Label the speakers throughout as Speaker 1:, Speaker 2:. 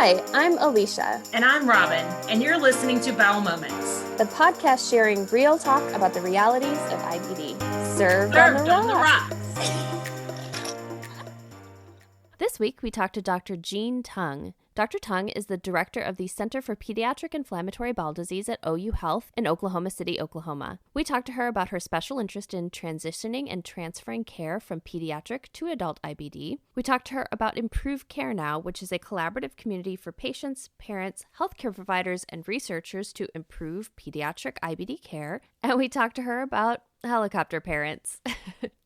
Speaker 1: Hi, I'm Alicia.
Speaker 2: And I'm Robin, and you're listening to Bowel Moments,
Speaker 1: the podcast sharing real talk about the realities of IBD. Served on the rocks. This week, we talked to Dr. Jeanne Tung. Dr. Tung is the director of the Center for Pediatric Inflammatory Bowel Disease at OU Health in Oklahoma City, Oklahoma. We talked to her about her special interest in transitioning and transferring care from pediatric to adult IBD. We talked to her about Improve Care Now, which is a collaborative community for patients, parents, healthcare providers, and researchers to improve pediatric IBD care. And we talked to her about helicopter parents.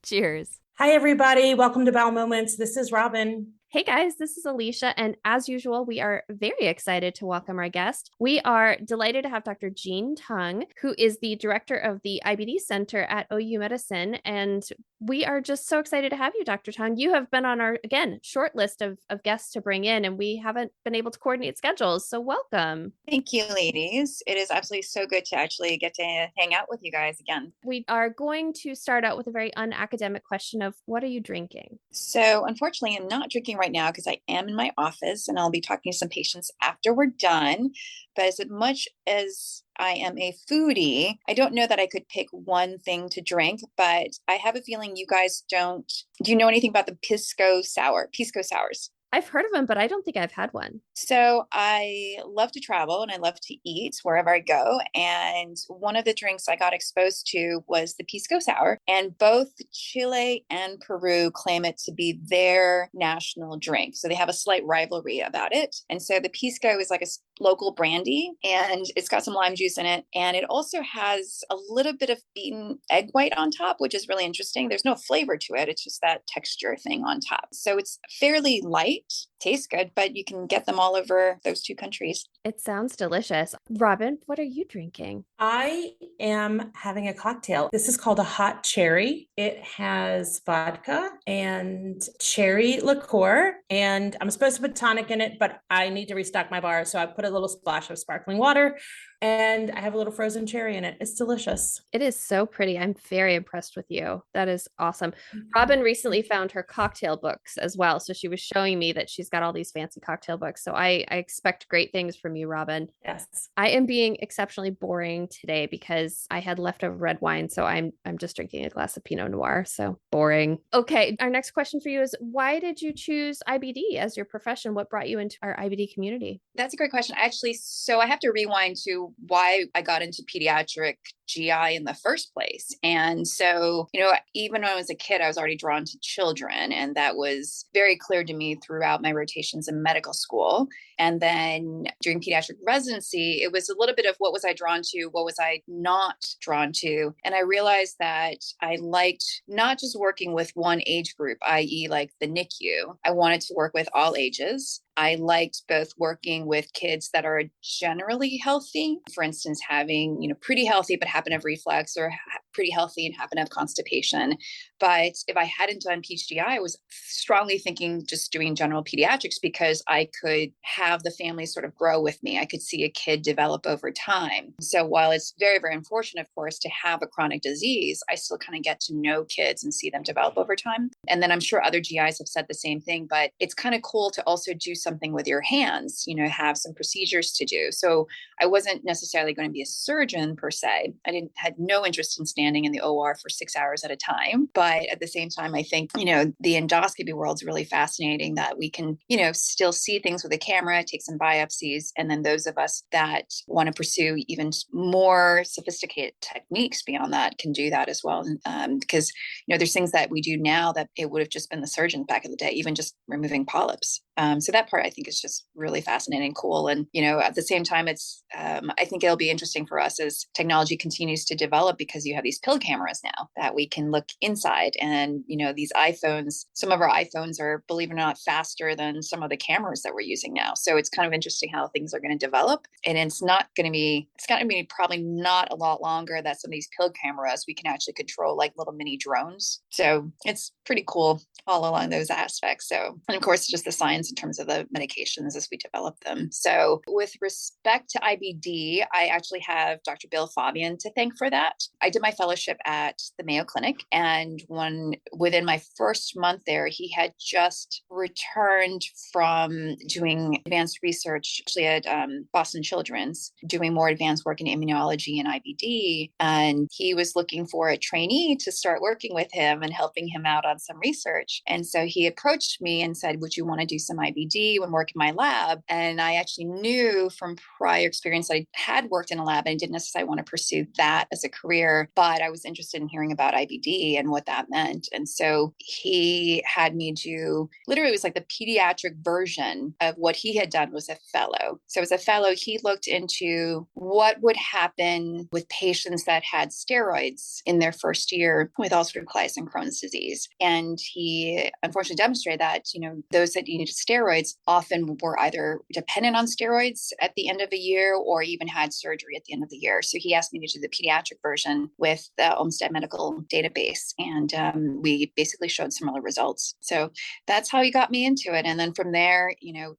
Speaker 1: Cheers.
Speaker 2: Hi, everybody. Welcome to Bowel Moments. This is Robin.
Speaker 1: Hey guys, this is Alicia, and as usual, we are very excited to welcome our guest. We are delighted to have Dr. Jeanne Tung, who is the director of the IBD Center at OU Medicine, and we are just so excited to have you, Dr. Tung. You have been on our, again, short list of guests to bring in, and we haven't been able to coordinate schedules, so welcome.
Speaker 3: Thank you, ladies. It is absolutely so good to actually get to hang out with you guys again.
Speaker 1: We are going to start out with a very unacademic question of what are you drinking?
Speaker 3: So unfortunately, I'm not drinking right now because I am in my office and I'll be talking to some patients after we're done. But as much as I am a foodie, I don't know that I could pick one thing to drink, but I have a feeling you guys don't. Do you know anything about the pisco sours?
Speaker 1: I've heard of them, but I don't think I've had one.
Speaker 3: So I love to travel and I love to eat wherever I go. And one of the drinks I got exposed to was the pisco sour. And both Chile and Peru claim it to be their national drink. So they have a slight rivalry about it. And so the pisco is like a local brandy and it's got some lime juice in it. And it also has a little bit of beaten egg white on top, which is really interesting. There's no flavor to it. It's just that texture thing on top. So it's fairly light. Tastes good, but you can get them all over those two countries.
Speaker 1: It sounds delicious. Robin, what are you drinking?
Speaker 2: I am having a cocktail. This is called a hot cherry. It has vodka and cherry liqueur, and I'm supposed to put tonic in it, but I need to restock my bar. So I put a little splash of sparkling water and I have a little frozen cherry in it. It's delicious.
Speaker 1: It is so pretty. I'm very impressed with you. That is awesome. Robin recently found her cocktail books as well. So she was showing me that she's got all these fancy cocktail books. So I expect great things from you, Robin.
Speaker 2: Yes.
Speaker 1: I am being exceptionally boring today because I had leftover red wine. So I'm just drinking a glass of Pinot Noir. So boring. Okay. Our next question for you is, why did you choose IBD as your profession? What brought you into our IBD community?
Speaker 3: That's a great question. Actually, so I have to rewind to why I got into pediatric GI in the first place. And so, even when I was a kid, I was already drawn to children. And that was very clear to me throughout my rotations in medical school. And then during pediatric residency, it was a little bit of what was I drawn to? What was I not drawn to? And I realized that I liked not just working with one age group, i.e. like the NICU. I wanted to work with all ages. I liked both working with kids that are generally healthy, for instance, having, pretty healthy, but happen to have reflux, or pretty healthy and happen to have constipation. But if I hadn't done PhDI, I was strongly thinking just doing general pediatrics because I could have the family sort of grow with me. I could see a kid develop over time. So while it's very, very unfortunate, of course, to have a chronic disease, I still kind of get to know kids and see them develop over time. And then I'm sure other GIs have said the same thing, but it's kind of cool to also do something with your hands, have some procedures to do. So I wasn't necessarily going to be a surgeon per se. I had no interest in standing in the OR for 6 hours at a time. But at the same time, I think, the endoscopy world's really fascinating that we can, still see things with a camera, take some biopsies. And then those of us that want to pursue even more sophisticated techniques beyond that can do that as well. Because, there's things that we do now that it would have just been the surgeon back in the day, even just removing polyps. So that part I think is just really fascinating and cool. And, at the same time, it's, I think it'll be interesting for us as technology continues to develop because you have these pill cameras now that we can look inside. And, these iPhones, some of our iPhones are, believe it or not, faster than some of the cameras that we're using now. So it's kind of interesting how things are going to develop. And it's going to be probably not a lot longer that some of these pill cameras, we can actually control like little mini drones. So it's pretty cool all along those aspects. So, and of course, just the science in terms of the medications as we develop them. So with respect to IBD, I actually have Dr. Bill Fabian to thank for that. I did my fellowship at the Mayo Clinic, and within my first month there, he had just returned from doing advanced research, actually at Boston Children's, doing more advanced work in immunology and IBD. And he was looking for a trainee to start working with him and helping him out on some research. And so he approached me and said, would you want to do some IBD and work in my lab? And I actually knew from prior experience that I had worked in a lab and didn't necessarily want to pursue that as a career, but I was interested in hearing about IBD and what that meant. And so he had me do, literally it was like the pediatric version of what he had done was a fellow. So as a fellow, he looked into what would happen with patients that had steroids in their first year with ulcerative colitis and Crohn's disease. And he unfortunately demonstrated that, those that needed steroids often were either dependent on steroids at the end of a year or even had surgery at the end of the year. So he asked me to do the pediatric version with the Olmsted Medical Database. And we basically showed similar results. So that's how he got me into it. And then from there,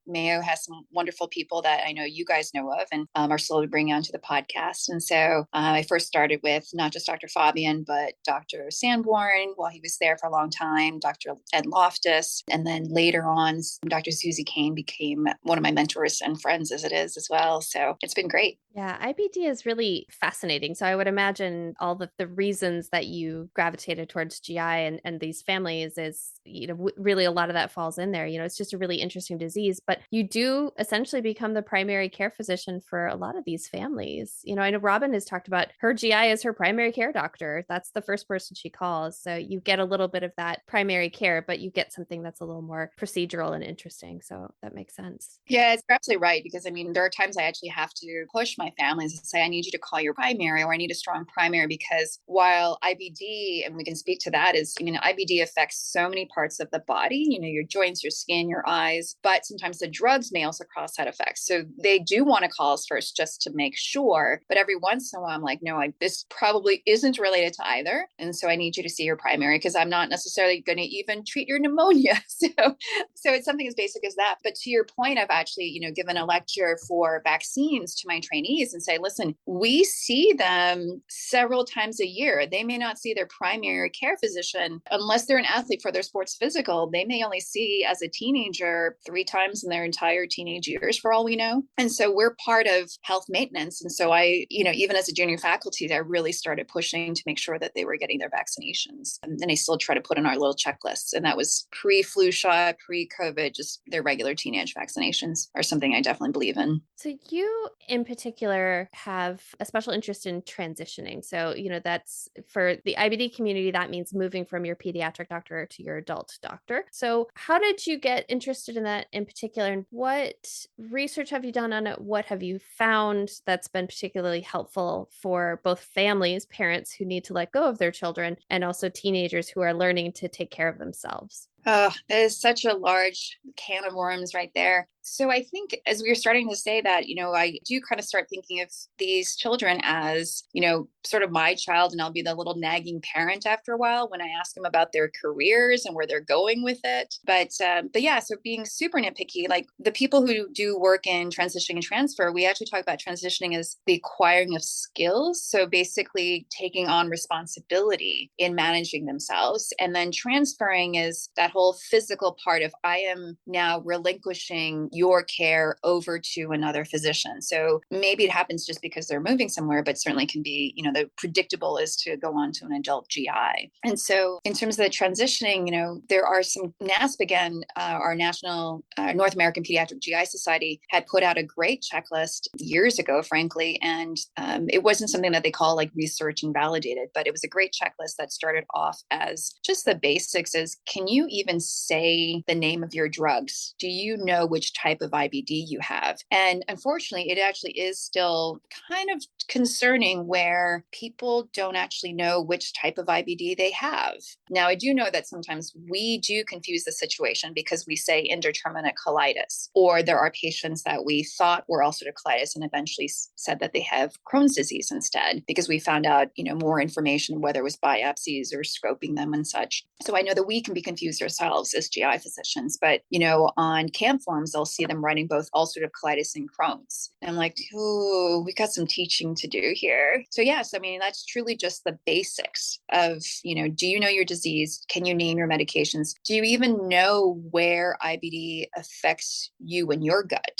Speaker 3: Mayo has some wonderful people that I know you guys know of and are slowly bringing onto the podcast. And so I first started with not just Dr. Fabian, but Dr. Sanborn while he was there for a long time, Dr. Ed Loftus. And then later on, Dr. Susie Kane became one of my mentors and friends as it is as well. So it's been great.
Speaker 1: Yeah, IBD is really fascinating. So I would imagine all the reasons that you gravitated towards GI and these families is, really a lot of that falls in there. It's just a really interesting disease, but you do essentially become the primary care physician for a lot of these families. I know Robin has talked about her GI as her primary care doctor. That's the first person she calls. So you get a little bit of that primary care, but you get something that's a little more procedural and interesting. So that makes sense.
Speaker 3: Yeah, it's absolutely right. Because there are times I actually have to push my families and say, I need you to call your primary, or I need a strong primary, because while IBD, and we can speak to that, is, IBD affects so many parts of the body, your joints, your skin, your eyes, but sometimes the drugs may also cause side effects. So they do want to call us first just to make sure. But every once in a while, I'm like, no, this probably isn't related to either. And so I need you to see your primary, because I'm not necessarily going to even treat your pneumonia. So it's something as basic as that. But to your point, I've actually, given a lecture for vaccines to my trainees and say, listen, we see them several times a year. They may not see their primary care physician unless they're an athlete for their sports physical. They may only see as a teenager 3 times in their entire teenage years, for all we know. And so we're part of health maintenance. And so I, even as a junior faculty, I really started pushing to make sure that they were getting their vaccinations. And I still try to put in our little checklists. And that was pre-flu shot, pre-COVID, just their regular teenage vaccinations are something I definitely believe in.
Speaker 1: So you in particular have a special interest in transitioning. So, that's for the IBD community, that means moving from your pediatric doctor to your adult doctor. So how did you get interested in that in particular? And what research have you done on it? What have you found that's been particularly helpful for both families, parents who need to let go of their children, and also teenagers who are learning to take care of themselves?
Speaker 3: Oh, that is such a large can of worms right there. So I think as we were starting to say that, I do kind of start thinking of these children as, sort of my child, and I'll be the little nagging parent after a while when I ask them about their careers and where they're going with it. But yeah, so being super nitpicky, like the people who do work in transitioning and transfer, we actually talk about transitioning as the acquiring of skills. So basically taking on responsibility in managing themselves, and then transferring is that whole physical part of I am now relinquishing your care over to another physician. So maybe it happens just because they're moving somewhere, but certainly can be, the predictable is to go on to an adult GI. And so in terms of the transitioning, there are some NASP, again, our National North American Pediatric GI Society had put out a great checklist years ago, frankly. And it wasn't something that they call like research and validated, but it was a great checklist that started off as just the basics is, can you even say the name of your drugs? Do you know which type of IBD you have. And unfortunately, it actually is still kind of concerning where people don't actually know which type of IBD they have. Now, I do know that sometimes we do confuse the situation because we say indeterminate colitis, or there are patients that we thought were ulcerative colitis and eventually said that they have Crohn's disease instead, because we found out, more information, whether it was biopsies or scoping them and such. So I know that we can be confused ourselves as GI physicians, but, on CAM forms, they'll see them writing both ulcerative colitis and Crohn's. And I'm like, oh, we got some teaching to do here. So yes, I mean, that's truly just the basics of, do you know your disease? Can you name your medications? Do you even know where IBD affects you and your gut?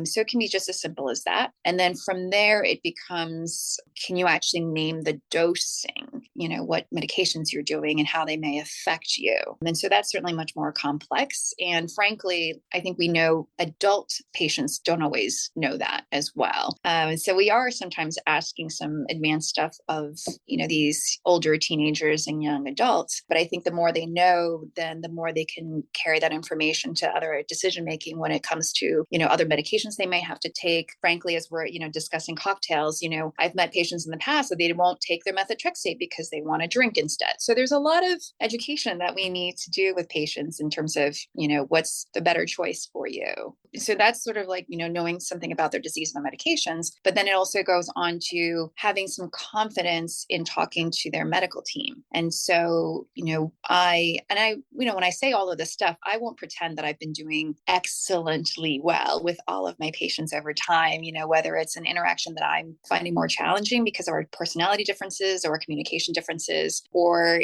Speaker 3: So it can be just as simple as that. And then from there, it becomes, can you actually name the dosing, what medications you're doing and how they may affect you? And so that's certainly much more complex. And frankly, I think we know adult patients don't always know that as well. So we are sometimes asking some advanced stuff of, these older teenagers and young adults. But I think the more they know, then the more they can carry that information to other decision making when it comes to, other medications they may have to take. Frankly, as we're, discussing cocktails, I've met patients in the past that they won't take their methotrexate because they want to drink instead. So there's a lot of education that we need to do with patients in terms of, what's the better choice for you. So that's sort of like, knowing something about their disease and their medications, but then it also goes on to having some confidence in talking to their medical team. And so, when I say all of this stuff, I won't pretend that I've been doing excellently well with all of my patients over time, whether it's an interaction that I'm finding more challenging because of our personality differences or communication differences, or,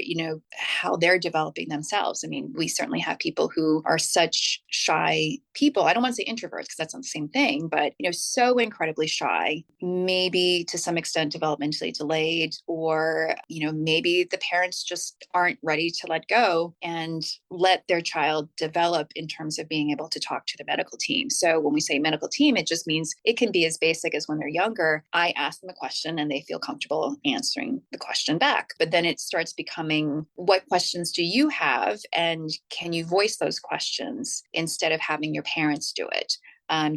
Speaker 3: how they're developing themselves. I mean, we certainly have people who are such shy people. I don't want to say introverts because that's not the same thing, but, so incredibly shy, maybe to some extent developmentally delayed, or, maybe the parents just aren't ready to let go and let their child develop in terms of being able to talk to the medical team. So when we say medical team, it just means it can be as basic as when they're younger, I ask them a question and they feel comfortable answering the question back. But then it starts becoming, what questions do you have? And can you voice those questions instead of having your parents do it?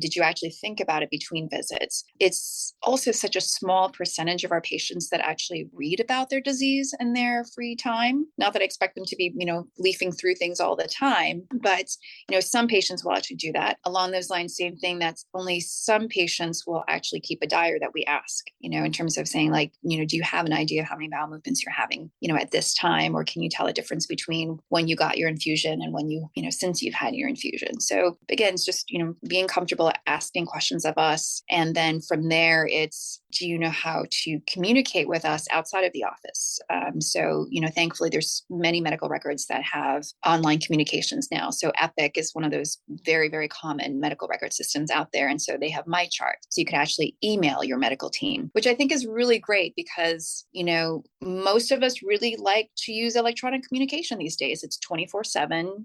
Speaker 3: Did you actually think about it between visits? It's also such a small percentage of our patients that actually read about their disease in their free time. Not that I expect them to be, leafing through things all the time, but, some patients will actually do that. Along those lines, same thing, that's only some patients will actually keep a diary that we ask, in terms of saying like, do you have an idea of how many bowel movements you're having, at this time? Or can you tell a difference between when you got your infusion and when you, since you've had your infusion? So again, it's just, being comfortable asking questions of us. And then from there, it's, do you know how to communicate with us outside of the office? So, thankfully, there's many medical records that have online communications now. So Epic is one of those very, very common medical record systems out there. And so they have MyChart. So you can actually email your medical team, which I think is really great because, most of us really like to use electronic communication these days. It's 24/7,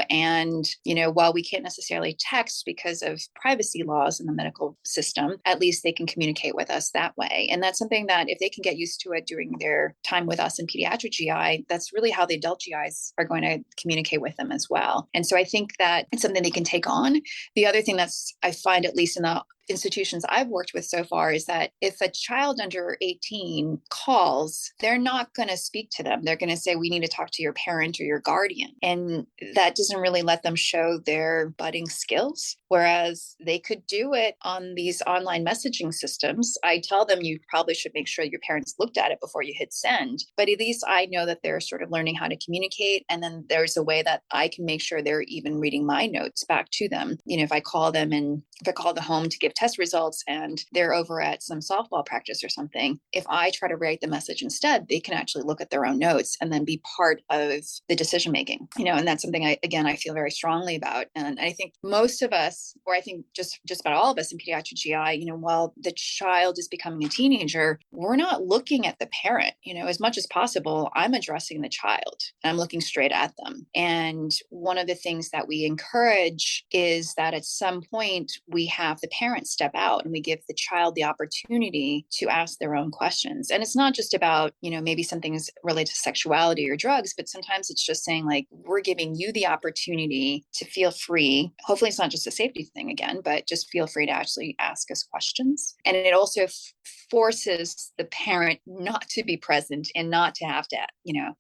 Speaker 3: and, while we can't necessarily text because of privacy laws in the medical system, at least they can communicate with us that way. And that's something that if they can get used to it during their time with us in pediatric GI, that's really how the adult GIs are going to communicate with them as well. And so I think that it's something they can take on. The other thing I find, at least in the institutions I've worked with so far, is that if a child under 18 calls, they're not going to speak to them. They're going to say, we need to talk to your parent or your guardian. And that doesn't really let them show their budding skills. Whereas they could do it on these online messaging systems. I tell them you probably should make sure your parents looked at it before you hit send. But at least I know that they're sort of learning how to communicate. And then there's a way that I can make sure they're even reading my notes back to them. If I call them and if I call the home to give test results and they're over at some softball practice or something, if I try to write the message instead, they can actually look at their own notes and then be part of the decision making, and that's something I feel very strongly about. And I think most of us, or I think just about all of us in pediatric GI, while the child is becoming a teenager, we're not looking at the parent, as much as possible. I'm addressing the child and I'm looking straight at them. And one of the things that we encourage is that at some point we have the parent parents step out and we give the child the opportunity to ask their own questions. And it's not just about, maybe something's related to sexuality or drugs, but sometimes it's just saying like, we're giving you the opportunity to feel free. Hopefully it's not just a safety thing again, but just feel free to actually ask us questions. And it also forces the parent not to be present and not to have to,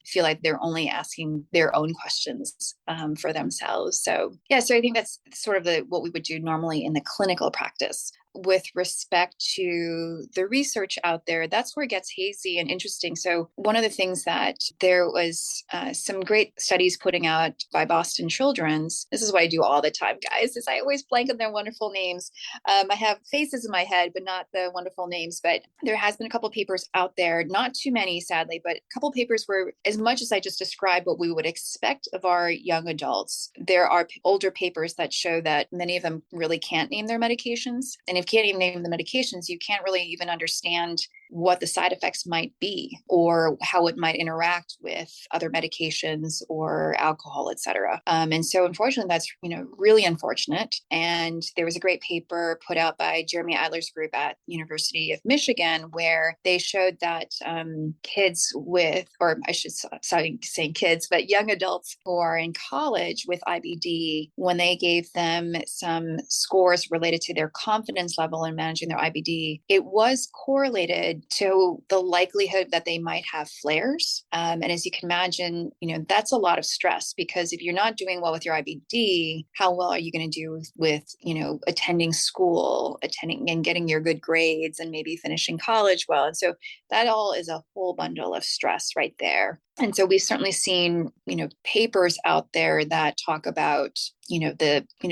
Speaker 3: feel like they're only asking their own questions for themselves. So I think that's sort of what we would do normally in the clinical practice. With respect to the research out there, that's where it gets hazy and interesting. So one of the things that there was some great studies putting out by Boston Children's. This is what I do all the time, guys, is I always blank on their wonderful names. I have faces in my head, but not the wonderful names. But there has been a couple of papers out there, not too many, sadly, but a couple of papers where, as much as I just described what we would expect of our young adults, there are older papers that show that many of them really can't name their medications. And if you can't even name the medications, you can't really even understand what the side effects might be or how it might interact with other medications or alcohol, et cetera. And so unfortunately, that's, really unfortunate. And there was a great paper put out by Jeremy Adler's group at University of Michigan, where they showed that kids with, or I should stop saying kids, but young adults who are in college with IBD, when they gave them some scores related to their confidence level in managing their IBD, it was correlated to the likelihood that they might have flares. And as you can imagine, that's a lot of stress, because if you're not doing well with your IBD, how well are you going to do with attending school, attending and getting your good grades and maybe finishing college well? And so that all is a whole bundle of stress right there. And so we've certainly seen, papers out there that talk about,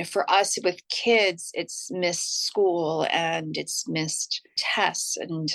Speaker 3: for us with kids, it's missed school and it's missed tests and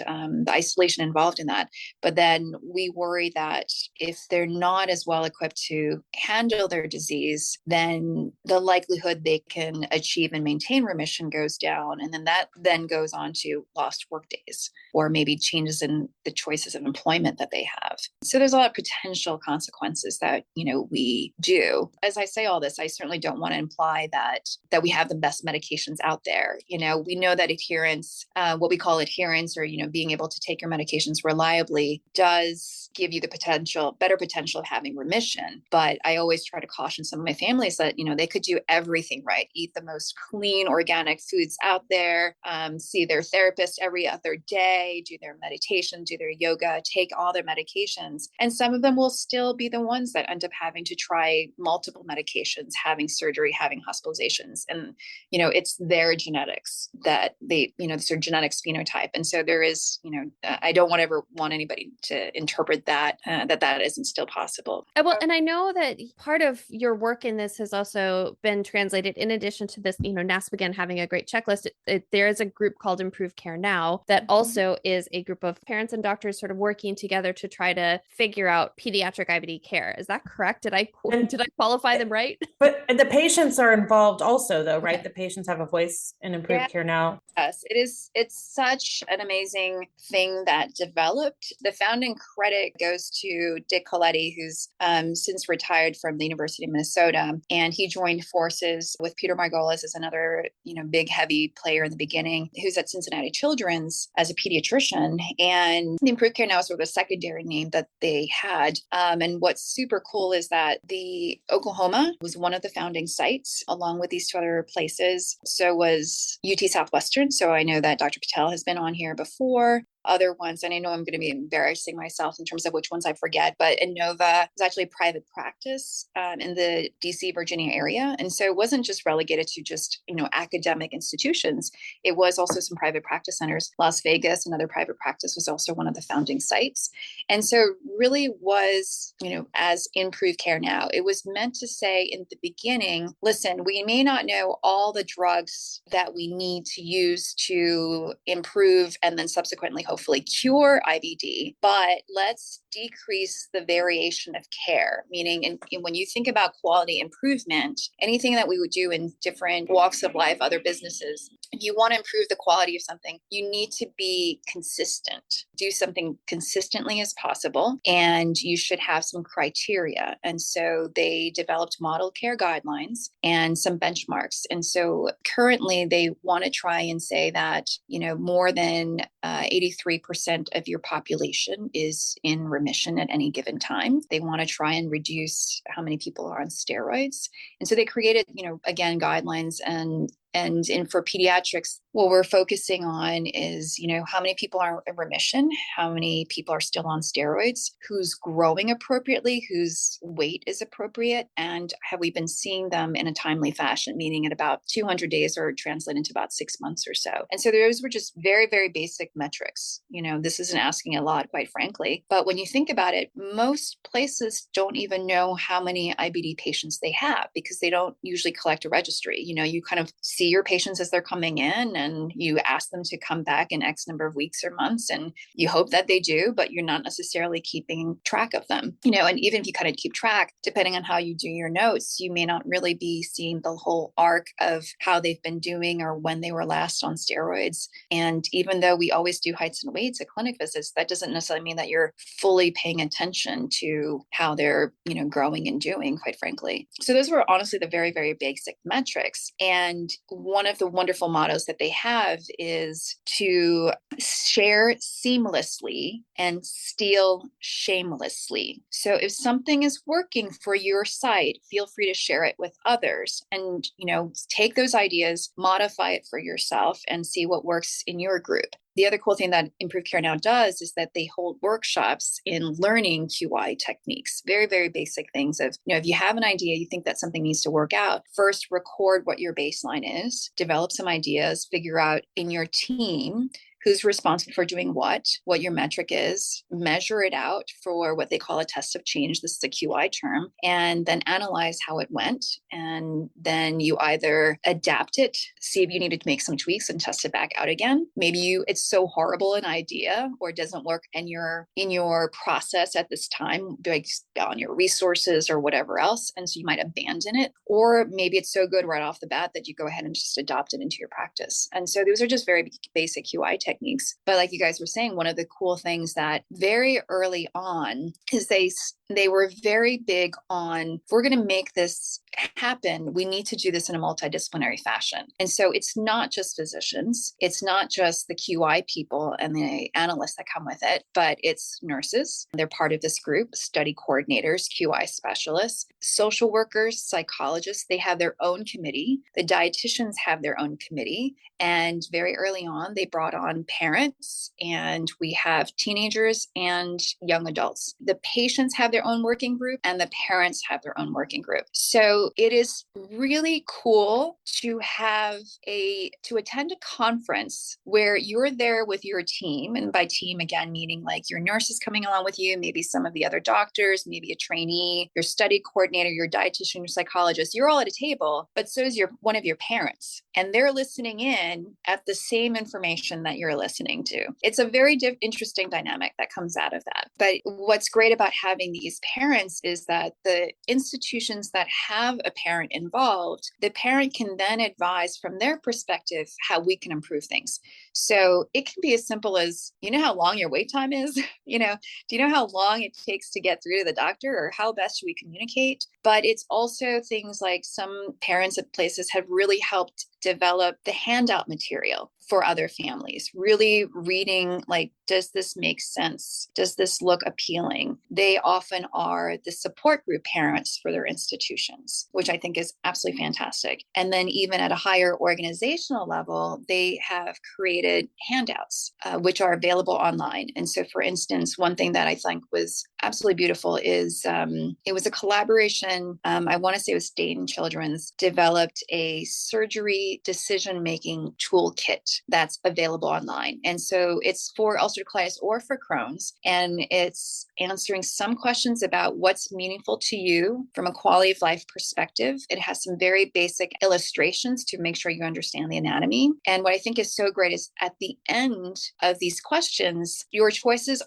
Speaker 3: the isolation involved in that. But then we worry that if they're not as well equipped to handle their disease, then the likelihood they can achieve and maintain remission goes down. And then that then goes on to lost work days or maybe changes in the choices of employment that they have. So there's a lot of potential consequences that, we do. As I say all this, I certainly don't want to imply that we have the best medications out there. We know that adherence, what we call adherence, or, being able to take your medications reliably, does give you the better potential of having remission. But I always try to caution some of my families that, they could do everything right, eat the most clean, organic foods out there, see their therapist every other day, do their meditation, do their yoga, take all their medications. And some of them will still be the ones that end up having to try multiple medications, having surgery, having hospitalizations. And, it's their genetics that they, it's their genetics phenotype. And so there is, I don't want anybody to interpret that, that isn't still possible.
Speaker 1: Well, and I know that part of your work in this has also been translated, in addition to this, NASP again having a great checklist. There is a group called Improve Care Now that also is a group of parents and doctors sort of working together to try to figure out pediatric IBD care. Is that correct? Did I qualify them right?
Speaker 2: But the patients are involved also, though, right? The patients have a voice in Improve Care Now.
Speaker 3: Yes, it is. It's such an amazing thing that developed. The founding credit goes to Dick Coletti, who's since retired from the University of Minnesota, and he joined forces with Peter Margolis as another, big heavy player in the beginning, who's at Cincinnati Children's as a pediatrician. And the Improve Care Now is sort of a secondary name that they had. And what's super cool is that the Oklahoma was one of the founding sites, along with these two other places. So was UT Southwestern. So I know that Dr. Patel has been on here before. Other ones, and I know I'm going to be embarrassing myself in terms of which ones I forget, but Innova is actually a private practice in the DC, Virginia area. And so it wasn't just relegated to just, academic institutions. It was also some private practice centers. Las Vegas, another private practice, was also one of the founding sites. And so really was, as Improve Care Now, it was meant to say in the beginning, listen, we may not know all the drugs that we need to use to improve and then subsequently hopefully cure IBD, but let's decrease the variation of care. Meaning, when you think about quality improvement, anything that we would do in different walks of life, other businesses, if you want to improve the quality of something, you need to be consistent. do something consistently as possible, and you should have some criteria. And so they developed model care guidelines and some benchmarks. And so currently they want to try and say that, more than 83% of your population is in remission at any given time. They want to try and reduce how many people are on steroids. And so they created, again, guidelines and for pediatrics, what we're focusing on is, how many people are in remission, how many people are still on steroids, who's growing appropriately, whose weight is appropriate, and have we been seeing them in a timely fashion, meaning at about 200 days or translate into about 6 months or so. And so those were just very, very basic metrics. This isn't asking a lot, quite frankly. But when you think about it, most places don't even know how many IBD patients they have because they don't usually collect a registry. You kind of see your patients as they're coming in and you ask them to come back in X number of weeks or months, and you hope that they do, but you're not necessarily keeping track of them. And even if you kind of keep track, depending on how you do your notes, you may not really be seeing the whole arc of how they've been doing or when they were last on steroids. And even though we always do heights and weights at clinic visits, that doesn't necessarily mean that you're fully paying attention to how they're, growing and doing, quite frankly. So those were honestly the very, very basic metrics. And one of the wonderful mottos that they have is to share seamlessly and steal shamelessly. So if something is working for your site, feel free to share it with others and, take those ideas, modify it for yourself and see what works in your group. The other cool thing that Improved Care now does is that they hold workshops in learning QI techniques, very, very basic things of, if you have an idea, you think that something needs to work out, first record what your baseline is, develop some ideas, figure out in your team who's responsible for doing what your metric is, measure it out for what they call a test of change. This is a QI term, and then analyze how it went. And then you either adapt it, see if you needed to make some tweaks and test it back out again. Maybe it's so horrible an idea or it doesn't work in your process at this time, based on your resources or whatever else. And so you might abandon it. Or maybe it's so good right off the bat that you go ahead and just adopt it into your practice. And so those are just very basic QI techniques. But like you guys were saying, one of the cool things that very early on is they were very big on, if we're going to make this happen, we need to do this in a multidisciplinary fashion. And so it's not just physicians, it's not just the QI people and the analysts that come with it, but it's nurses. They're part of this group, study coordinators, QI specialists, social workers, psychologists. They have their own committee. The dietitians have their own committee. And very early on, they brought on parents, and we have teenagers and young adults. The patients have their own working group and the parents have their own working group. So it is really cool to attend a conference where you're there with your team. And by team, again, meaning like your nurses coming along with you, maybe some of the other doctors, maybe a trainee, your study coordinator, your dietitian, your psychologist. You're all at a table, but so is one of your parents. And they're listening in at the same information that you're listening to. It's a very interesting dynamic that comes out of that. But what's great about having these parents is that the institutions that have a parent involved, the parent can then advise from their perspective how we can improve things. So it can be as simple as, how long your wait time is? Do you know how long it takes to get through to the doctor, or how best should we communicate? But it's also things like some parents at places have really helped develop the handout material for other families, really reading, like, does this make sense? Does this look appealing? They often are the support group parents for their institutions, which I think is absolutely fantastic. And then even at a higher organizational level, they have created handouts, which are available online. And so, for instance, one thing that I think was absolutely beautiful is it was a collaboration. I want to say it was Dayton Children's developed a surgery decision-making toolkit that's available online. And so it's for ulcerative colitis or for Crohn's, and it's answering some questions about what's meaningful to you from a quality of life perspective. It has some very basic illustrations to make sure you understand the anatomy. And what I think is so great is at the end of these questions, your choices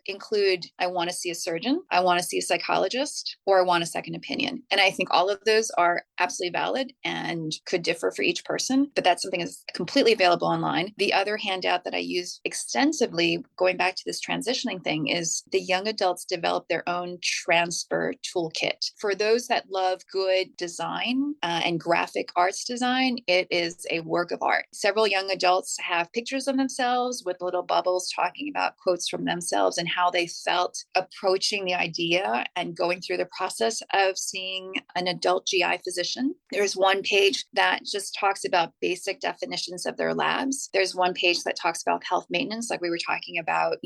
Speaker 3: include, I want to see a surgeon, I want to see a psychologist, or I want a second opinion. And I think all of those are absolutely valid and could differ for each person, but that's something that's completely available online. The other handout that I use extensively really going back to this transitioning thing is the young adults develop their own transfer toolkit. For those that love good design and graphic arts design, it is a work of art. Several young adults have pictures of themselves with little bubbles talking about quotes from themselves and how they felt approaching the idea and going through the process of seeing an adult GI physician. There's one page that just talks about basic definitions of their labs. There's one page that talks about health maintenance, like we were talking about,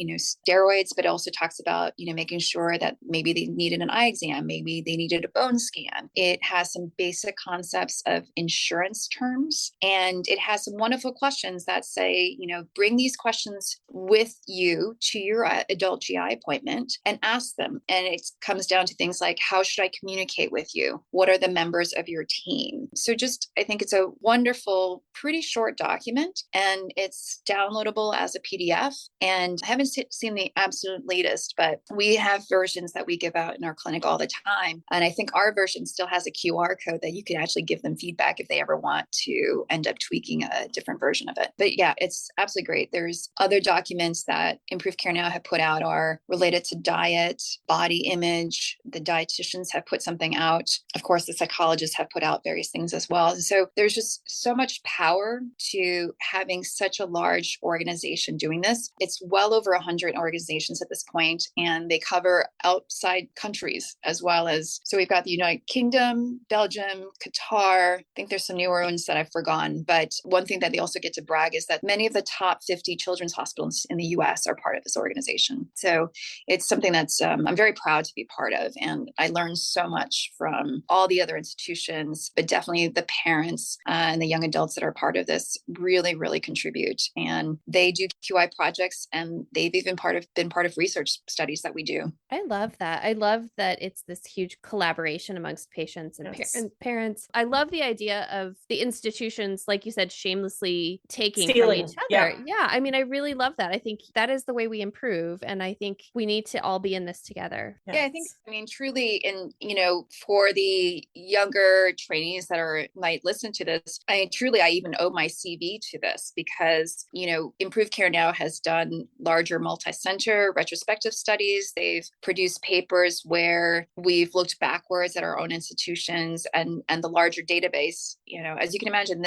Speaker 3: steroids, but also talks about, making sure that maybe they needed an eye exam, maybe they needed a bone scan. It has some basic concepts of insurance terms, and it has some wonderful questions that say, bring these questions with you to your adult GI appointment and ask them. And it comes down to things like, how should I communicate with you? What are the members of your team? So I think it's a wonderful, pretty short document, and it's downloadable as a PDF. And I haven't seen the absolute latest, but we have versions that we give out in our clinic all the time. And I think our version still has a QR code that you can actually give them feedback if they ever want to end up tweaking a different version of it. But yeah, it's absolutely great. There's other documents that Improve Care Now have put out are related to diet, body image. The dietitians have put something out. Of course, the psychologists have put out various things as well. And so there's just so much power to having such a large organization doing this. It's well over 100 organizations at this point, and they cover outside countries as well as, so we've got the United Kingdom, Belgium, Qatar. I think there's some newer ones that I've forgotten. But one thing that they also get to brag is that many of the top 50 children's hospitals in the US are part of this organization. So it's something that's I'm very proud to be part of. And I learned so much from all the other institutions, but definitely the parents and the young adults that are part of this really, really contribute. And they do QI projects, and they've even been part of research studies that we do.
Speaker 1: I love that. I love that it's this huge collaboration amongst patients and parents. I love the idea of the institutions, like you said, shamelessly taking
Speaker 2: Stealing
Speaker 1: from each other. Yeah. I mean, I really love that. I think that is the way we improve. And I think we need to all be in this together.
Speaker 3: Yeah, I think, truly, for the younger trainees that might listen to this, I even owe my CV to this because, Improve Care Now has done larger multi-center retrospective studies. They've produced papers where we've looked backwards at our own institutions and the larger database. As you can imagine,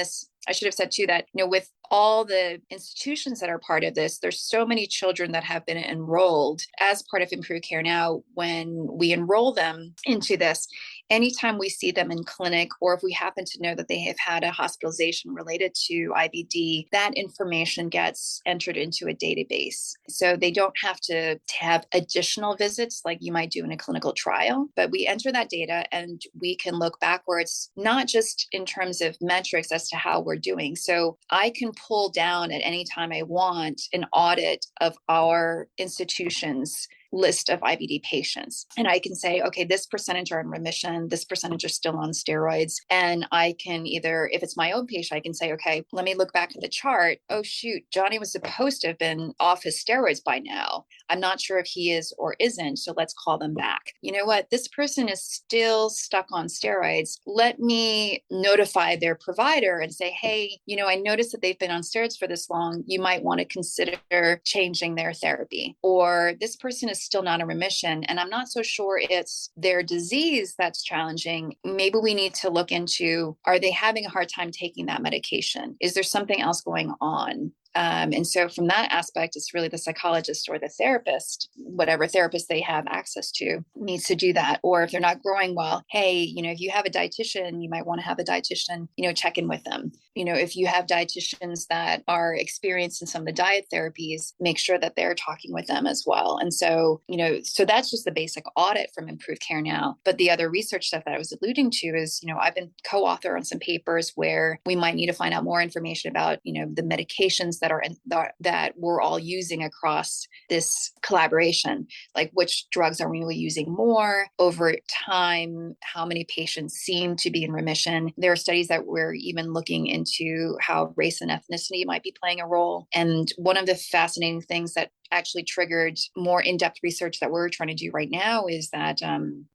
Speaker 3: I should have said too that, with all the institutions that are part of this, there's so many children that have been enrolled as part of Improve Care Now. When we enroll them into this, anytime we see them in clinic, or if we happen to know that they have had a hospitalization related to IBD, that information gets entered into a database. So they don't have to have additional visits like you might do in a clinical trial, but we enter that data and we can look backwards, not just in terms of metrics as to how we're doing. So I can pull down at any time I want an audit of our institution's list of IBD patients. And I can say, okay, this percentage are in remission, this percentage are still on steroids. And I can either, if it's my own patient, I can say, okay, let me look back at the chart. Oh, shoot, Johnny was supposed to have been off his steroids by now. I'm not sure if he is or isn't. So let's call them back. You know what? This person is still stuck on steroids. Let me notify their provider and say, hey, I noticed that they've been on steroids for this long. You might want to consider changing their therapy. Or this person is still not in remission, and I'm not so sure it's their disease that's challenging. Maybe we need to look into, are they having a hard time taking that medication? Is there something else going on? And so from that aspect, it's really the psychologist or the therapist, whatever therapist they have access to, needs to do that. Or if they're not growing well, hey, if you have a dietitian, you might want to have a dietitian, check in with them. If you have dietitians that are experienced in some of the diet therapies, make sure that they're talking with them as well. And so, so that's just the basic audit from Improve Care Now. But the other research stuff that I was alluding to is, I've been co-author on some papers where we might need to find out more information about, the medications that we're all using across this collaboration, like which drugs are we really using more over time, how many patients seem to be in remission. There are studies that we're even looking into how race and ethnicity might be playing a role. And one of the fascinating things that actually triggered more in-depth research that we're trying to do right now is that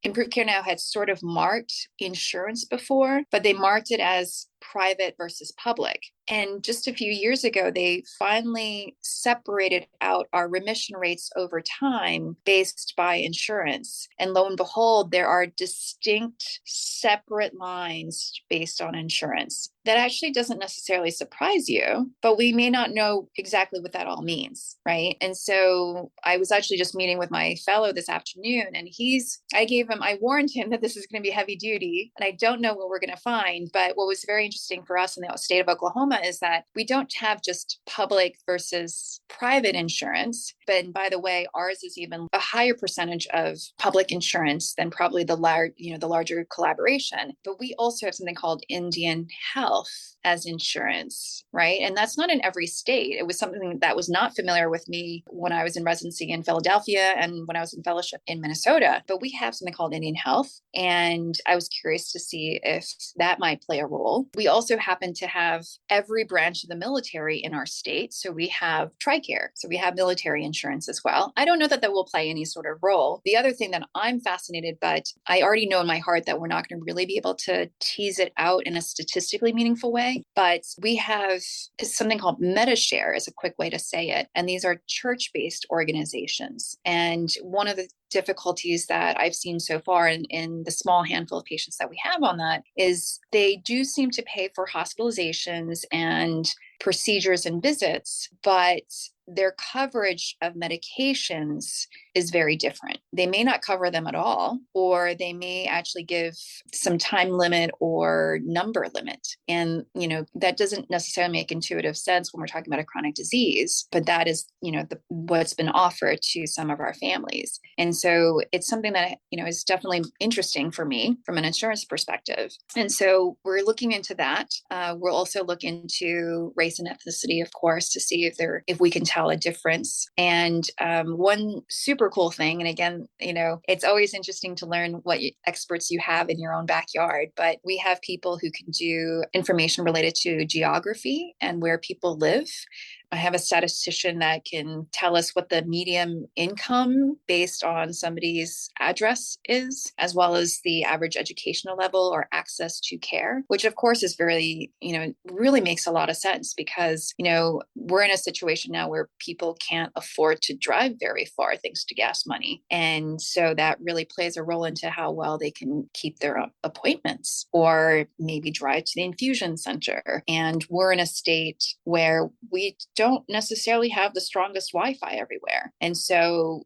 Speaker 3: Improved Care Now had sort of marked insurance before, but they marked it as private versus public. And just a few years ago, they finally separated out our remission rates over time based by insurance. And lo and behold, there are distinct separate lines based on insurance. That actually doesn't necessarily surprise you, but we may not know exactly what that all means, right? And so I was actually just meeting with my fellow this afternoon, and I warned him that this is going to be heavy duty, and I don't know what we're going to find. But what was very interesting for us in the state of Oklahoma is that we don't have just public versus private insurance. But by the way, ours is even a higher percentage of public insurance than probably the larger collaboration. But we also have something called Indian Health as insurance, right? And that's not in every state. It was something that was not familiar with me when I was in residency in Philadelphia and when I was in fellowship in Minnesota. But we have something called Indian Health, and I was curious to see if that might play a role. We also happen to have every branch of the military in our state. So we have TRICARE. So we have military insurance as well. I don't know that will play any sort of role. The other thing that I'm fascinated, but I already know in my heart that we're not going to really be able to tease it out in a statistically meaningful way, but we have something called MetaShare is a quick way to say it. And these are church-based organizations. And one of the difficulties that I've seen so far in the small handful of patients that we have on that is they do seem to pay for hospitalizations and procedures and visits, but their coverage of medications is very different. They may not cover them at all, or they may actually give some time limit or number limit. And, that doesn't necessarily make intuitive sense when we're talking about a chronic disease, but that is, what's been offered to some of our families. And so it's something that, is definitely interesting for me from an insurance perspective. And so we're looking into that. We'll also look into race and ethnicity, of course, to see if we can tell a difference. And one super cool thing, and again, it's always interesting to learn what experts you have in your own backyard, but we have people who can do information related to geography and where people live. I have a statistician that can tell us what the median income based on somebody's address is, as well as the average educational level or access to care, which of course is very, really makes a lot of sense because, we're in a situation now where people can't afford to drive very far thanks to gas money. And so that really plays a role into how well they can keep their appointments or maybe drive to the infusion center. And we're in a state where we don't necessarily have the strongest Wi-Fi everywhere. And so,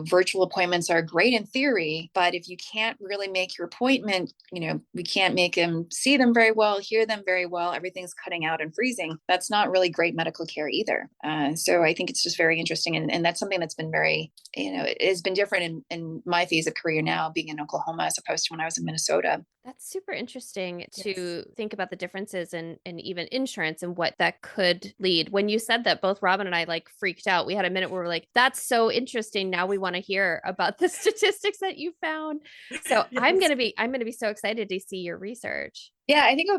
Speaker 3: virtual appointments are great in theory, but if you can't really make your appointment, we can't make them see them very well, hear them very well, everything's cutting out and freezing. That's not really great medical care either. So I think it's just very interesting. And that's something that's been very, it has been different in my phase of career now being in Oklahoma as opposed to when I was in Minnesota.
Speaker 1: That's super interesting to think about the differences in even insurance and what that could lead. When you said that, both Robin and I freaked out. We had a minute where we're like, that's so interesting. Now we want to hear about the statistics that you found. So yes. I'm going to be so excited to see your research.
Speaker 3: Yeah, I think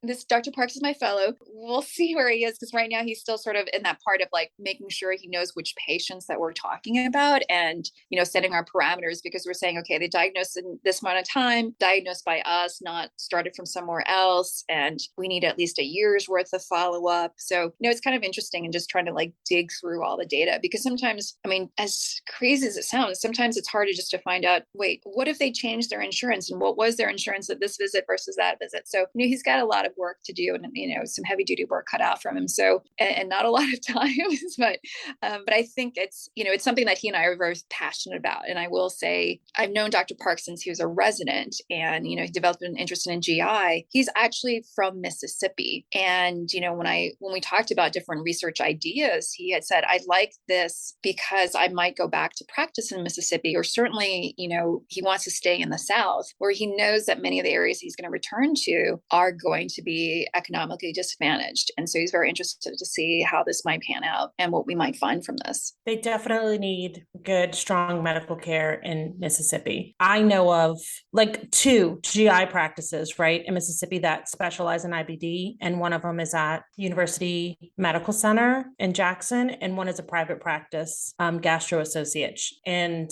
Speaker 3: this Dr. Parks is my fellow. We'll see where he is because right now he's still sort of in that part of making sure he knows which patients that we're talking about and, setting our parameters because we're saying, okay, they diagnosed in this amount of time, diagnosed by us, not started from somewhere else. And we need at least a year's worth of follow-up. So, it's kind of interesting and just trying to dig through all the data because sometimes, as crazy as it sounds, sometimes it's hard to find out, wait, what if they changed their insurance and what was their insurance at this visit versus that visit? So, he's got a lot of work to do and, some heavy duty work cut out from him. So, and not a lot of time, but I think it's something that he and I are very passionate about. And I will say, I've known Dr. Park since he was a resident and, he developed an interest in GI. He's actually from Mississippi. And, when we talked about different research ideas, he had said, I'd like this because I might go back to practice in Mississippi, or certainly, he wants to stay in the South where he knows that many of the areas he's going to return to are going to be economically disadvantaged. And so he's very interested to see how this might pan out and what we might find from this.
Speaker 2: They definitely need good, strong medical care in Mississippi. I know of like 2 GI practices, right, in Mississippi that specialize in IBD. And one of them is at University Medical Center in Jackson, and one is a private practice, Gastro Associates. And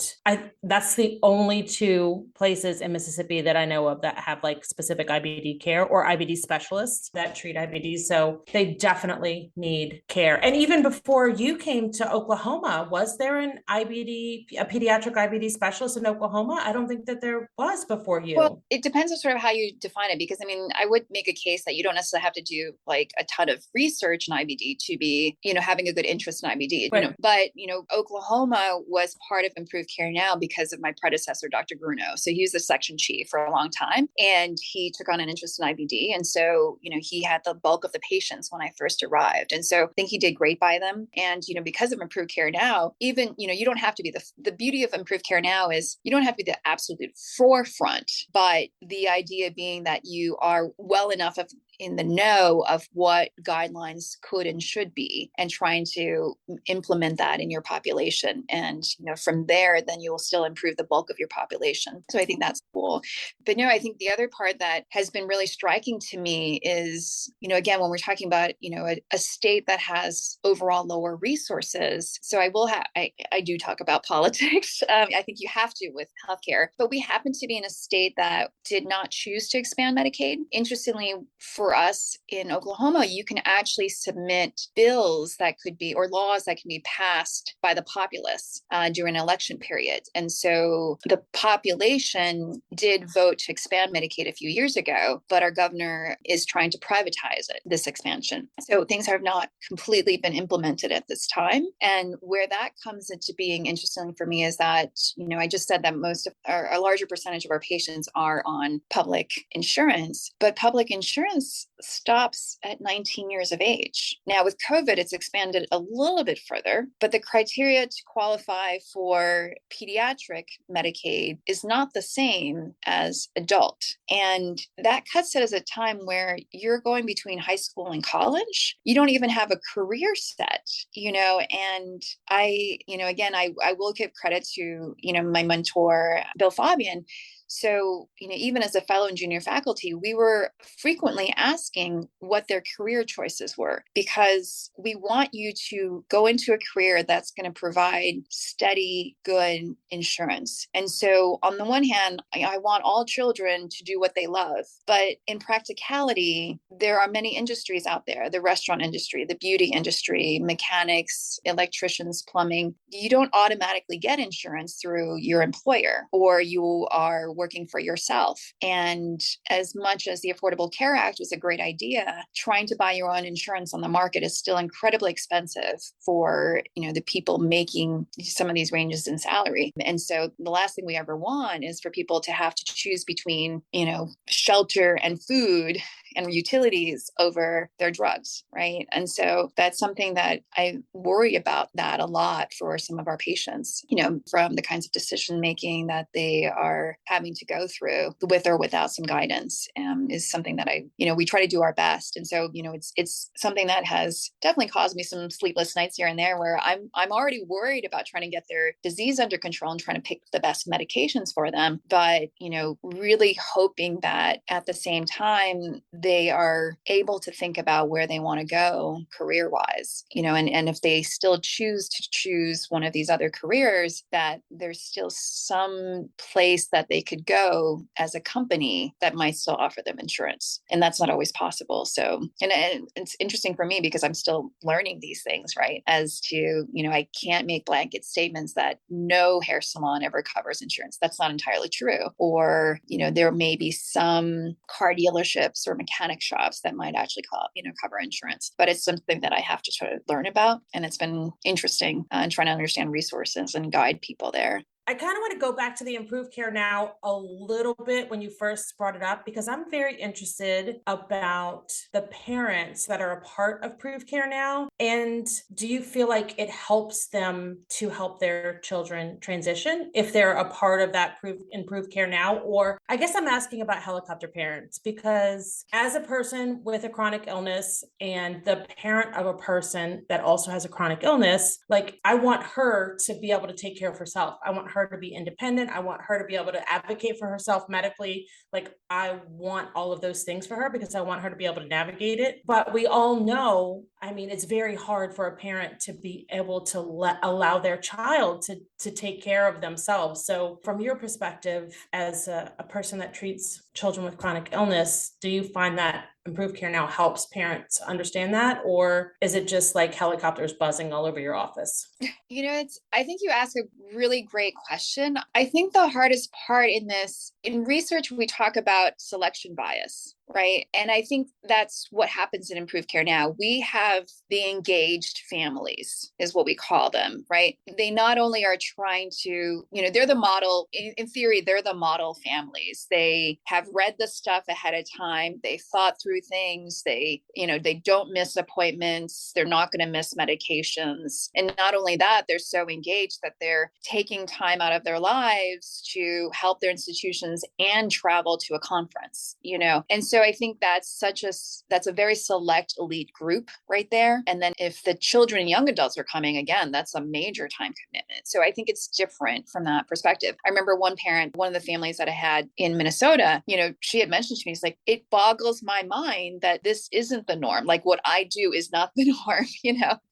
Speaker 2: that's the only 2 places in Mississippi that I know of that have like specific IBD care or IBD specialists that treat IBD. So they definitely need care. And even before you came to Oklahoma, was there a pediatric IBD specialist in Oklahoma? I don't think that there was before you.
Speaker 3: Well, it depends on sort of how you define it, because I mean, I would make a case that you don't necessarily have to do like a ton of research in IBD to be, having a good interest in IBD,
Speaker 2: right.
Speaker 3: But, Oklahoma was part of Improved Care Now because of my predecessor, Dr. Bruno. So he was the section chief for a long time, and he took on an interest in IBD. And so, he had the bulk of the patients when I first arrived. And so I think he did great by them. And, because of Improved Care Now, even, you don't have to be the beauty of Improved Care Now is you don't have to be the absolute forefront, but the idea being that you are well enough in the know of what guidelines could and should be, and trying to implement that in your population. And, from there, then you will still improve the bulk of your population. So I think that's cool. But no, I think the other part that has been really striking to me is, again, when we're talking about, a state that has overall lower resources. So I do talk about politics. I think you have to with healthcare, but we happen to be in a state that did not choose to expand Medicaid. Interestingly, for us in Oklahoma, you can actually submit bills that could be, or laws that can be passed by the populace during an election period. And so the population did vote to expand Medicaid a few years ago, but our governor is trying to privatize it, this expansion. So things have not completely been implemented at this time. And where that comes into being interesting for me is that, I just said that a larger percentage of our patients are on public insurance, but public insurance stops at 19 years of age. Now with COVID, it's expanded a little bit further, but the criteria to qualify for pediatric Medicaid is not the same as adult. And that cuts it as a time where you're going between high school and college. You don't even have a career set, and I will give credit to, my mentor, Bill Fabian. So, even as a fellow and junior faculty, we were frequently asking what their career choices were, because we want you to go into a career that's going to provide steady, good insurance. And so on the one hand, I want all children to do what they love. But in practicality, there are many industries out there, the restaurant industry, the beauty industry, mechanics, electricians, plumbing. You don't automatically get insurance through your employer, or you are working for yourself. And as much as the Affordable Care Act was a great idea, trying to buy your own insurance on the market is still incredibly expensive for, the people making some of these ranges in salary. And so the last thing we ever want is for people to have to choose between, shelter and food and utilities over their drugs, right? And so that's something that I worry about that a lot for some of our patients, from the kinds of decision making that they are having to go through with or without some guidance, is something that we try to do our best. And so, it's something that has definitely caused me some sleepless nights here and there, where I'm already worried about trying to get their disease under control and trying to pick the best medications for them. But, really hoping that at the same time, they are able to think about where they want to go career-wise, and if they still choose one of these other careers, that there's still some place that they could go as a company that might still offer them insurance. And that's not always possible. So, and it's interesting for me because I'm still learning these things, right? As to, I can't make blanket statements that no hair salon ever covers insurance. That's not entirely true. Or, there may be some car dealerships or mechanic shops that might actually cover insurance, but it's something that I have to try to learn about. And it's been interesting trying to understand resources and guide people there.
Speaker 2: I kind of want to go back to the improved care now a little bit when you first brought it up, because I'm very interested about the parents that are a part of improved care now. And do you feel like it helps them to help their children transition if they're a part of that improved care now? Or I guess I'm asking about helicopter parents, because as a person with a chronic illness and the parent of a person that also has a chronic illness, like I want her to be able to take care of herself. I want her to be independent. I want her to be able to advocate for herself medically. Like I want all of those things for her because I want her to be able to navigate it. But we all know, I mean, it's very hard for a parent to be able to allow their child to take care of themselves. So from your perspective, as a person that treats children with chronic illness, do you find that improved care now helps parents understand that? Or is it just like helicopters buzzing all over your office?
Speaker 3: I think you ask a really great question. I think the hardest part in research, we talk about selection bias, right? And I think that's what happens in improved care now. We have the engaged families is what we call them, right? They not only are trying to, they're the model, in theory, they're the model families. They have read the stuff ahead of time. They thought through things. They don't miss appointments. They're not going to miss medications. And not only that, they're so engaged that they're taking time out of their lives to help their institutions and travel to a conference, And so I think that's a very select elite group right there. And then if the children and young adults are coming, again, that's a major time commitment. So I think it's different from that perspective. I remember one of the families that I had in Minnesota, she had mentioned to me, it's like, it boggles my mind that this isn't the norm. Like what I do is not the norm,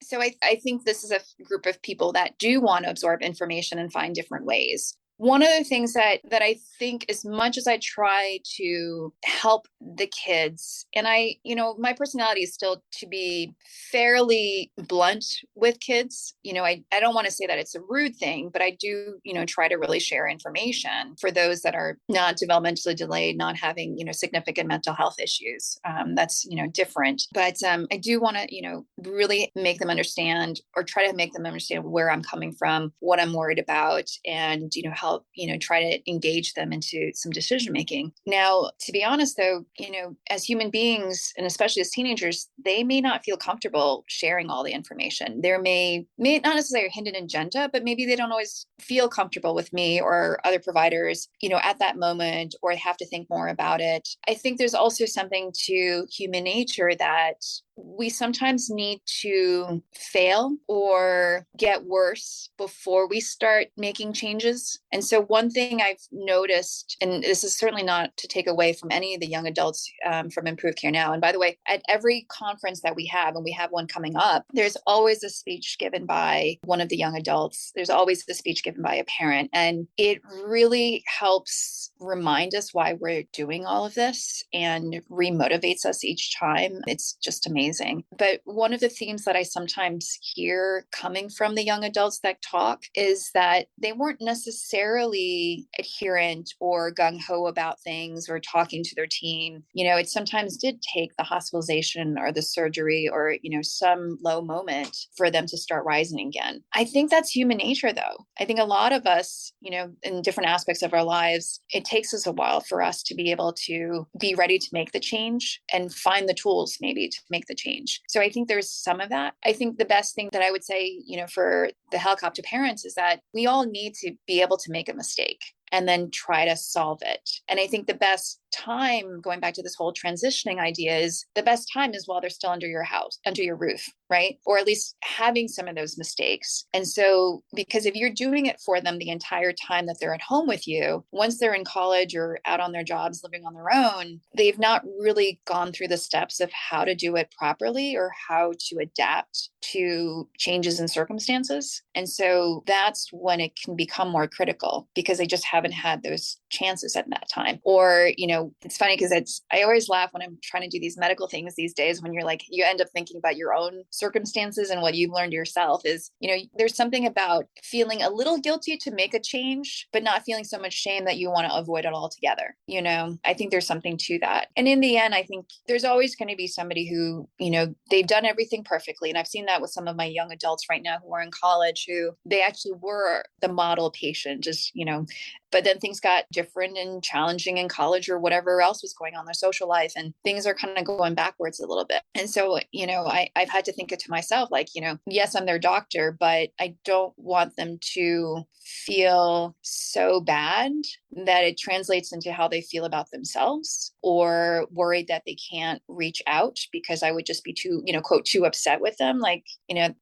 Speaker 3: So I think this is a group of people that do want to absorb information and find different ways. One of the things that I think, as much as I try to help the kids, and my personality is still to be fairly blunt with kids. I don't want to say that it's a rude thing, but I do, try to really share information for those that are not developmentally delayed, not having, significant mental health issues. That's, different. But I do want to, really make them understand, or try to make them understand where I'm coming from, what I'm worried about, and, help, try to engage them into some decision making. Now, to be honest, though, as human beings, and especially as teenagers, they may not feel comfortable sharing all the information. There may not necessarily a hidden agenda, but maybe they don't always feel comfortable with me or other providers, at that moment, or have to think more about it. I think there's also something to human nature that we sometimes need to fail or get worse before we start making changes. And so one thing I've noticed, and this is certainly not to take away from any of the young adults from Improved Care Now. And by the way, at every conference that we have, and we have one coming up, there's always a speech given by one of the young adults. There's always a speech given by a parent. And it really helps remind us why we're doing all of this and remotivates us each time. It's just amazing. But one of the themes that I sometimes hear coming from the young adults that talk is that they weren't necessarily adherent or gung-ho about things or talking to their team. It sometimes did take the hospitalization or the surgery or, some low moment for them to start rising again. I think that's human nature, though. I think a lot of us, in different aspects of our lives, it takes us a while for us to be able to be ready to make the change and find the tools maybe to make the change. So I think there's some of that. I think the best thing that I would say, for the helicopter parents is that we all need to be able to make a mistake and then try to solve it. And I think the best time, going back to this whole transitioning idea, is the best time is while they're still under your house, under your roof, right? Or at least having some of those mistakes. And so, because if you're doing it for them the entire time that they're at home with you, once they're in college or out on their jobs, living on their own, they've not really gone through the steps of how to do it properly or how to adapt to changes in circumstances. And so that's when it can become more critical, because they just haven't had those chances at that time. Or, it's funny because I always laugh when I'm trying to do these medical things these days, when you're like, you end up thinking about your own circumstances and what you've learned yourself is, there's something about feeling a little guilty to make a change, but not feeling so much shame that you want to avoid it altogether. I think there's something to that. And in the end, I think there's always going to be somebody who, they've done everything perfectly. And I've seen that with some of my young adults right now who are in college, who they actually were the model patient, but then things got different and challenging in college or whatever else was going on in their social life. And things are kind of going backwards a little bit. And so, I've had to think it to myself, like, yes, I'm their doctor, but I don't want them to feel so bad that it translates into how they feel about themselves, or worried that they can't reach out because I would just be too, quote, too upset with them. Like,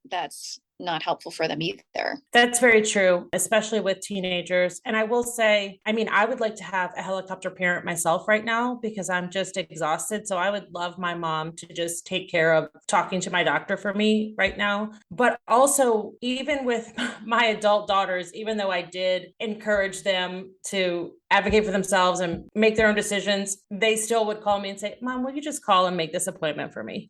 Speaker 3: that's not helpful for them either.
Speaker 2: That's very true, especially with teenagers. And I will say, I would like to have a helicopter parent myself right now because I'm just exhausted. So I would love my mom to just take care of talking to my doctor for me right now. But also, even with my adult daughters, even though I did encourage them to advocate for themselves and make their own decisions, they still would call me and say, Mom, will you just call and make this appointment for me?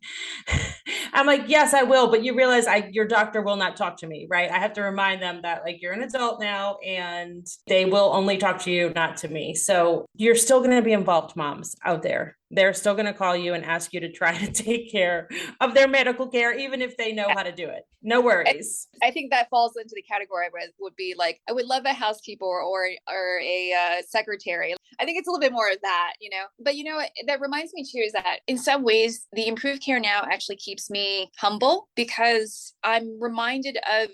Speaker 2: I'm like, yes, I will. But you realize your doctor will not talk to me, right? I have to remind them that like, you're an adult now and they will only talk to you, not to me. So you're still going to be involved, moms out there. They're still going to call you and ask you to try to take care of their medical care, even if they know how to do it. No worries.
Speaker 3: I think that falls into the category where it would be like, I would love a housekeeper or a secretary. I think it's a little bit more of that, but that reminds me too, is that in some ways the improved care now actually keeps me humble because I'm reminded of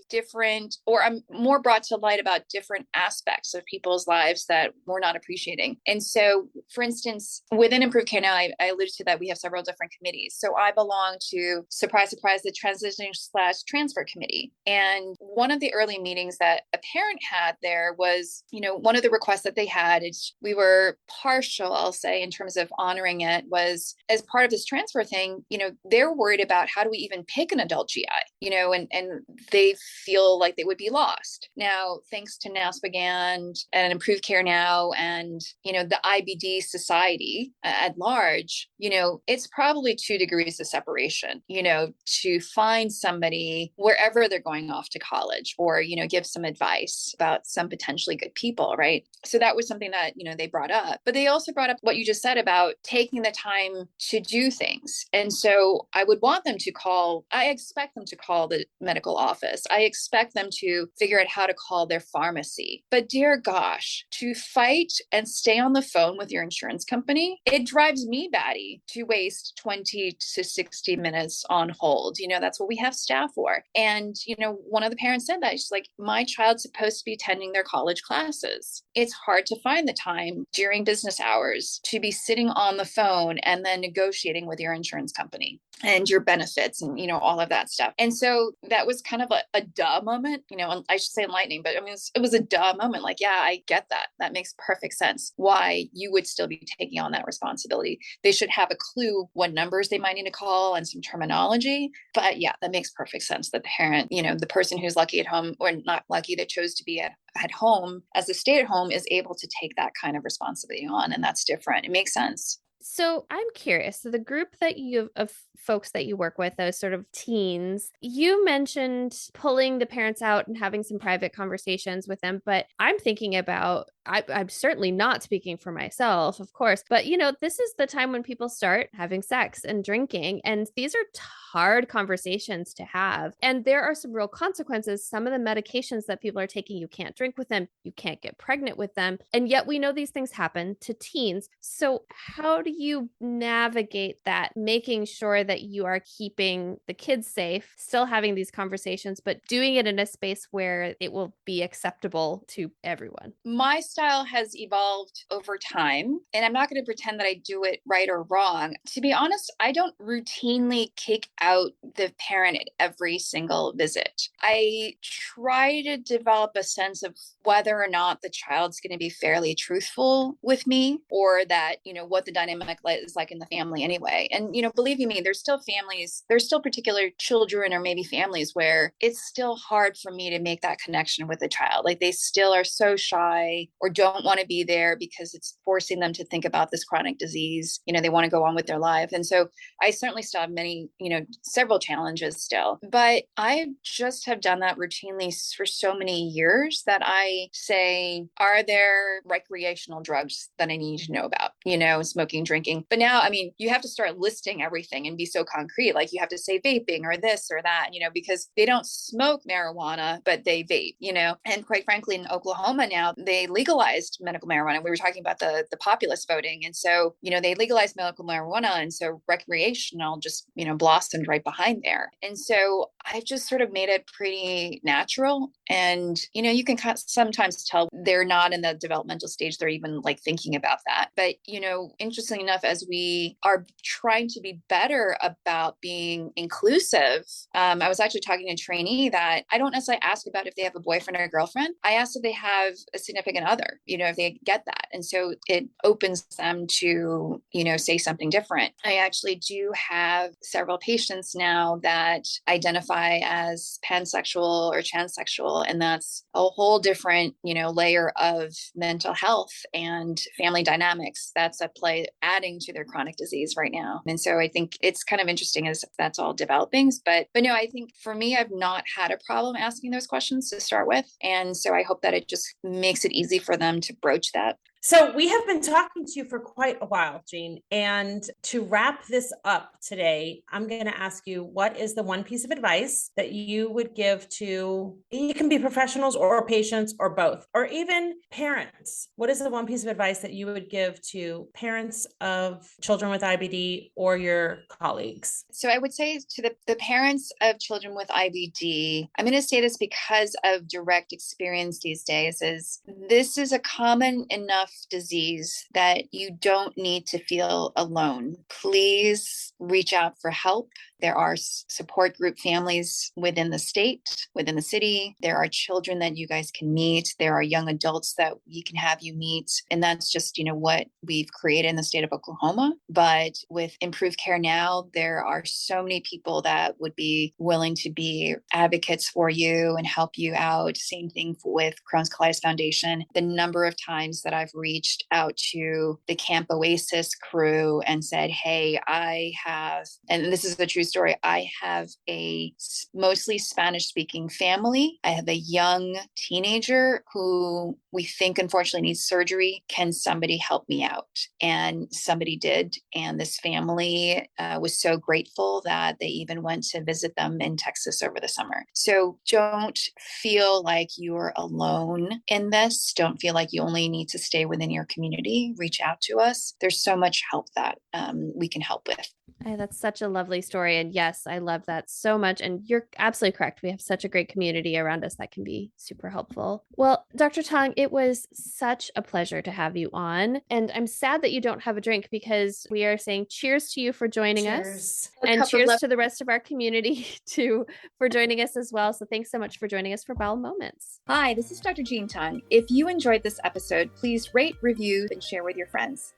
Speaker 3: or I'm more brought to light about different aspects of people's lives that we're not appreciating. And so, for instance, within improved care now, I alluded to that we have several different committees. So I belong to, surprise, surprise, the transition/transfer committee. And one of the early meetings that a parent had there was, one of the requests that they had is we were partial, I'll say, in terms of honoring it, was as part of this transfer thing, they're worried about how do we even pick an adult GI, and they feel like they would be lost. Now, thanks to NASPGHAN and Improved Care Now and, the IBD Society at large, it's probably 2 degrees of separation, to find somebody wherever they're going off to college or, give some advice about some potentially good people, right? So that was something that, they brought up. But they also brought up what you just said about taking the time to do things. And so I would want them to I expect them to call the medical office. I expect them to figure out how to call their pharmacy. But dear gosh, to fight and stay on the phone with your insurance company, it drives me batty to waste 20 to 60 minutes on hold. That's what we have staff for. And, one of the parents said that she's like, my child's supposed to be attending their college classes. It's hard to find the time during business hours to be sitting on the phone and then negotiating with your insurance company and your benefits and, all of that stuff. And so that was kind of a duh moment, I should say enlightening, but it was a duh moment. Like, yeah, I get that. That makes perfect sense why you would still be taking on that responsibility. They should have a clue what numbers they might need to call and some terminology. But yeah, that makes perfect sense. The parent, the person who's lucky at home or not lucky that chose to be at home as a stay-at-home is able to take that kind of responsibility on. And that's different. It makes sense.
Speaker 1: So I'm curious. So the group that of folks that you work with, those sort of teens, you mentioned pulling the parents out and having some private conversations with them. But I'm thinking about, I'm certainly not speaking for myself, of course, but this is the time when people start having sex and drinking. And these are hard conversations to have. And there are some real consequences. Some of the medications that people are taking, you can't drink with them, you can't get pregnant with them. And yet we know these things happen to teens. So how do you navigate that, making sure that you are keeping the kids safe, still having these conversations, but doing it in a space where it will be acceptable to everyone?
Speaker 3: My style has evolved over time, and I'm not going to pretend that I do it right or wrong. To be honest, I don't routinely kick out the parent at every single visit. I try to develop a sense of whether or not the child's going to be fairly truthful with me, or that, what the dynamic is like in the family anyway. And, believe you me, there's still particular children or maybe families where it's still hard for me to make that connection with the child. Like they still are so shy or or don't want to be there because it's forcing them to think about this chronic disease. They want to go on with their life. And so I certainly still have many, several challenges still, but I just have done that routinely for so many years that I say, are there recreational drugs that I need to know about, smoking, drinking? But now, you have to start listing everything and be so concrete. Like you have to say vaping or this or that, because they don't smoke marijuana, but they vape, and quite frankly, in Oklahoma now, they legalized medical marijuana. We were talking about the populist voting. And so, they legalized medical marijuana. And so recreational just, blossomed right behind there. And so I've just sort of made it pretty natural. And, you can sometimes tell they're not in the developmental stage. They're even like thinking about that. But, interestingly enough, as we are trying to be better about being inclusive, I was actually talking to a trainee that I don't necessarily ask about if they have a boyfriend or a girlfriend. I ask if they have a significant other, if they get that. And so it opens them to, say something different. I actually do have several patients now that identify as pansexual or transsexual, and that's a whole different, layer of mental health and family dynamics that's at play, adding to their chronic disease right now. And so I think it's kind of interesting as that's all developing. But no, I think for me, I've not had a problem asking those questions to start with. And so I hope that it just makes it easy for them to broach that.
Speaker 2: So we have been talking to you for quite a while, Jeanne. And to wrap this up today, I'm going to ask you, what is the one piece of advice that you would give to, it can be professionals or patients or both, or even parents? What is the one piece of advice that you would give to parents of children with IBD or your colleagues?
Speaker 3: So I would say to the parents of children with IBD, I'm going to say this because of direct experience these days, is this is a common enough disease that you don't need to feel alone. Please reach out for help. There are support group families within the state, within the city. There are children that you guys can meet. There are young adults that we can have you meet. And that's just, what we've created in the state of Oklahoma. But with Improved Care Now, there are so many people that would be willing to be advocates for you and help you out. Same thing with Crohn's Colitis Foundation. The number of times that I've reached out to the Camp Oasis crew and said, hey, I have, and this is the true story, I have a mostly Spanish speaking family. I have a young teenager who we think unfortunately needs surgery. Can somebody help me out? And somebody did. And this family was so grateful that they even went to visit them in Texas over the summer. So don't feel like you're alone in this. Don't feel like you only need to stay within your community. Reach out to us. There's so much help that we can help with.
Speaker 1: That's such a lovely story. And yes, I love that so much. And you're absolutely correct. We have such a great community around us that can be super helpful. Well, Dr. Tung, it was such a pleasure to have you on. And I'm sad that you don't have a drink, because we are saying cheers to you for joining us. And cheers to the rest of our community for joining us as well. So thanks so much for joining us for Bowel Moments.
Speaker 3: Hi, this is Dr. Jeanne Tung. If you enjoyed this episode, please rate, review, and share with your friends.